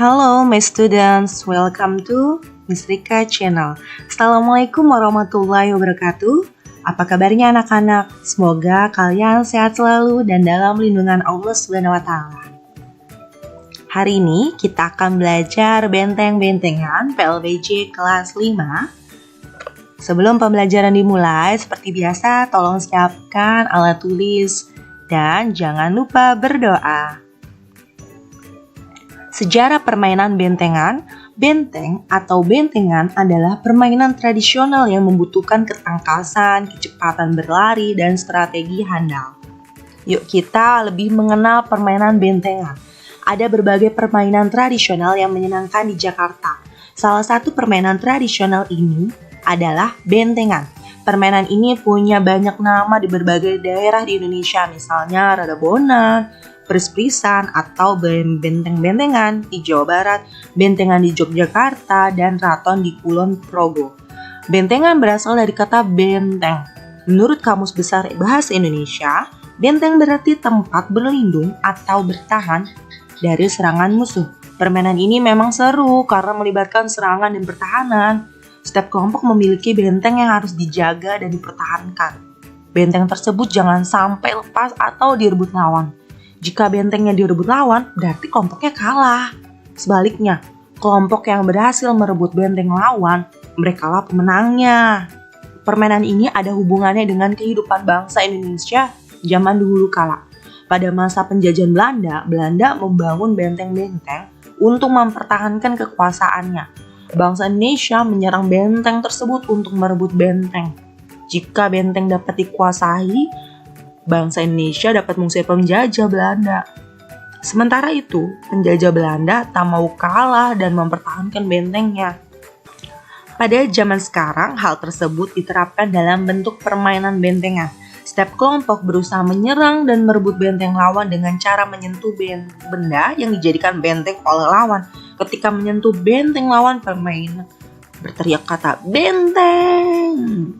Halo my students, welcome to Miss Rika Channel. Assalamualaikum warahmatullahi wabarakatuh. Apa kabarnya anak-anak? Semoga kalian sehat selalu dan dalam lindungan Allah SWT. Hari ini kita akan belajar benteng-bentengan PLBJ kelas 5. Sebelum pembelajaran dimulai, seperti biasa tolong siapkan alat tulis dan jangan lupa berdoa. Sejarah permainan bentengan. Benteng atau bentengan adalah permainan tradisional yang membutuhkan ketangkasan, kecepatan berlari, dan strategi handal. Yuk kita lebih mengenal permainan bentengan. Ada berbagai permainan tradisional yang menyenangkan di Jakarta. Salah satu permainan tradisional ini adalah bentengan. Permainan ini punya banyak nama di berbagai daerah di Indonesia, misalnya Radabonan, Pris-prisan atau benteng-bentengan di Jawa Barat, bentengan di Yogyakarta, dan raton di Kulon Progo. Bentengan berasal dari kata benteng. Menurut Kamus Besar Bahasa Indonesia, benteng berarti tempat berlindung atau bertahan dari serangan musuh. Permainan ini memang seru karena melibatkan serangan dan pertahanan. Setiap kelompok memiliki benteng yang harus dijaga dan dipertahankan. Benteng tersebut jangan sampai lepas atau direbut lawan. Jika bentengnya direbut lawan, berarti kelompoknya kalah. Sebaliknya, kelompok yang berhasil merebut benteng lawan, merekalah pemenangnya. Permainan ini ada hubungannya dengan kehidupan bangsa Indonesia zaman dahulu kala. Pada masa penjajahan Belanda, Belanda membangun benteng-benteng untuk mempertahankan kekuasaannya. Bangsa Indonesia menyerang benteng tersebut untuk merebut benteng. Jika benteng dapat dikuasai, bangsa Indonesia dapat mengusir penjajah Belanda. Sementara itu, penjajah Belanda tak mau kalah dan mempertahankan bentengnya. Pada zaman sekarang, hal tersebut diterapkan dalam bentuk permainan bentengan. Setiap kelompok berusaha menyerang dan merebut benteng lawan dengan cara menyentuh benda yang dijadikan benteng oleh lawan. Ketika menyentuh benteng lawan, pemain berteriak kata "benteng".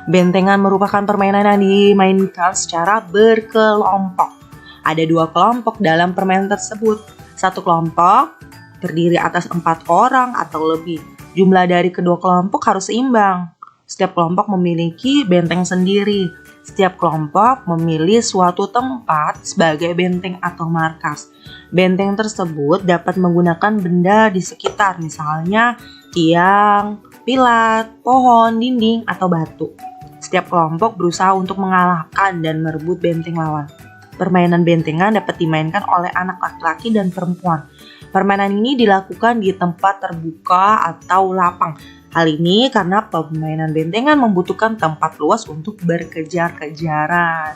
Bentengan merupakan permainan yang dimainkan secara berkelompok. Ada 2 kelompok dalam permainan tersebut. Satu kelompok terdiri atas 4 orang atau lebih. Jumlah dari kedua kelompok harus seimbang. Setiap kelompok memiliki benteng sendiri. Setiap kelompok memilih suatu tempat sebagai benteng atau markas. Benteng tersebut dapat menggunakan benda di sekitar, misalnya tiang, pilar, pohon, dinding, atau batu. Setiap kelompok berusaha untuk mengalahkan dan merebut benteng lawan. Permainan bentengan dapat dimainkan oleh anak laki-laki dan perempuan. Permainan ini dilakukan di tempat terbuka atau lapang. Hal ini karena permainan bentengan membutuhkan tempat luas untuk berkejar-kejaran.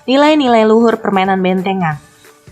Nilai-nilai luhur permainan bentengan.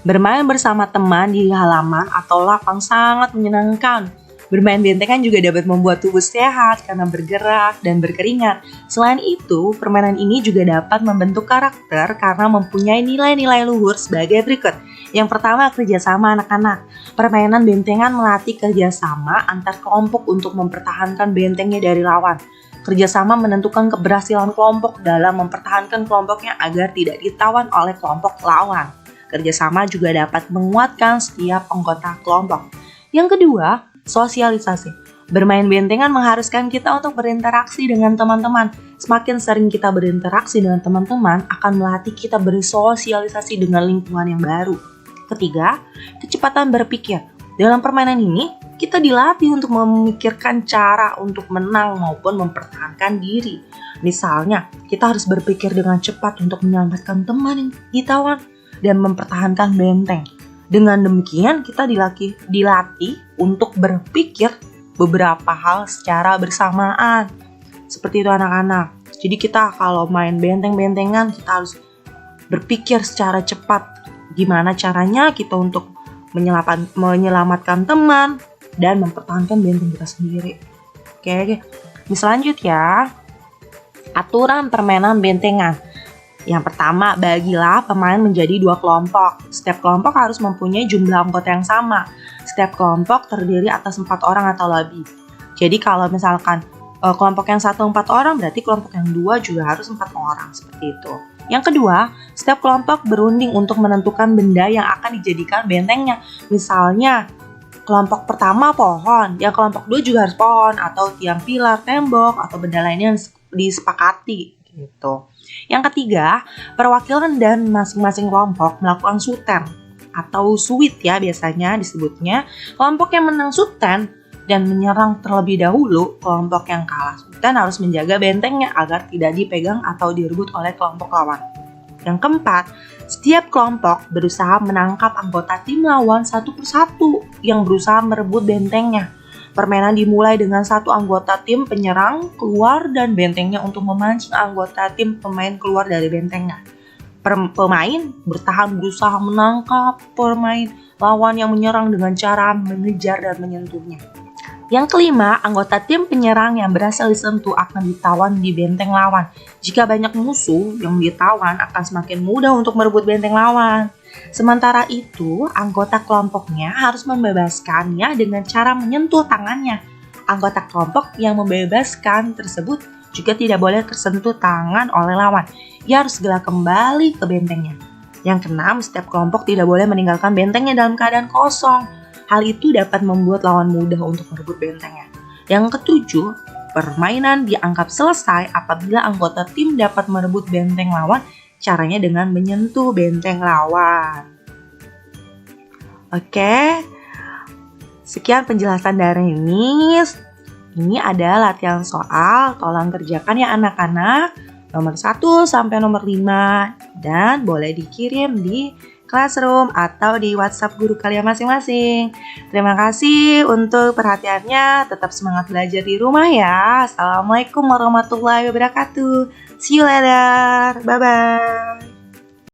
Bermain bersama teman di halaman atau lapang sangat menyenangkan. Bermain bentengan juga dapat membuat tubuh sehat karena bergerak dan berkeringat. Selain itu, permainan ini juga dapat membentuk karakter karena mempunyai nilai-nilai luhur sebagai berikut. Yang pertama, kerjasama anak-anak. Permainan bentengan melatih kerjasama antar kelompok untuk mempertahankan bentengnya dari lawan. Kerjasama menentukan keberhasilan kelompok dalam mempertahankan kelompoknya agar tidak ditawan oleh kelompok lawan. Kerjasama juga dapat menguatkan setiap anggota kelompok. Yang kedua, sosialisasi. Bermain bentengan mengharuskan kita untuk berinteraksi dengan teman-teman. Semakin sering kita berinteraksi dengan teman-teman akan melatih kita bersosialisasi dengan lingkungan yang baru. Ketiga, kecepatan berpikir. Dalam permainan ini, kita dilatih untuk memikirkan cara untuk menang maupun mempertahankan diri. Misalnya, kita harus berpikir dengan cepat untuk menyelamatkan teman yang ditawan dan mempertahankan benteng. Dengan demikian, kita dilatih untuk berpikir beberapa hal secara bersamaan. Seperti itu anak-anak. Jadi kita kalau main benteng-bentengan, kita harus berpikir secara cepat. Gimana caranya kita untuk menyelamatkan teman dan mempertahankan benteng kita sendiri. Oke. Selanjutnya ya, aturan permainan bentengan. Yang pertama, bagilah pemain menjadi 2 kelompok. Setiap kelompok harus mempunyai jumlah anggota yang sama. Setiap kelompok terdiri atas 4 orang atau lebih. Jadi kalau misalkan kelompok yang 1 4 orang, berarti kelompok yang 2 juga harus 4 orang. Seperti itu. Yang kedua, setiap kelompok berunding untuk menentukan benda yang akan dijadikan bentengnya. Misalnya, kelompok pertama pohon, yang kelompok 2 juga harus pohon, atau tiang pilar, tembok, atau benda lainnya yang disepakati gitu. Yang ketiga, perwakilan dan masing-masing kelompok melakukan suten atau suit ya biasanya disebutnya. Kelompok yang menang suten dan menyerang terlebih dahulu, kelompok yang kalah suten harus menjaga bentengnya agar tidak dipegang atau direbut oleh kelompok lawan. Yang keempat, setiap kelompok berusaha menangkap anggota tim lawan satu persatu yang berusaha merebut bentengnya. Permainan dimulai dengan satu anggota tim penyerang keluar dan bentengnya untuk memancing anggota tim pemain keluar dari bentengnya. Pemain bertahan berusaha menangkap pemain lawan yang menyerang dengan cara mengejar dan menyentuhnya. Yang kelima, anggota tim penyerang yang berhasil disentuh akan ditawan di benteng lawan. Jika banyak musuh yang ditawan akan semakin mudah untuk merebut benteng lawan. Sementara itu, anggota kelompoknya harus membebaskannya dengan cara menyentuh tangannya. Anggota kelompok yang membebaskan tersebut juga tidak boleh tersentuh tangan oleh lawan. Ia harus segera kembali ke bentengnya. Yang keenam, setiap kelompok tidak boleh meninggalkan bentengnya dalam keadaan kosong. Hal itu dapat membuat lawan mudah untuk merebut bentengnya. Yang ketujuh, permainan dianggap selesai apabila anggota tim dapat merebut benteng lawan, caranya dengan menyentuh benteng lawan. Oke, sekian penjelasan dari ini. Ini ada latihan soal, tolong kerjakan ya anak-anak. Nomor 1 sampai nomor 5 dan boleh dikirim di Classroom atau di WhatsApp guru kalian masing-masing. Terima kasih untuk perhatiannya. Tetap semangat belajar di rumah ya. Assalamualaikum warahmatullahi wabarakatuh. See you later. Bye-bye.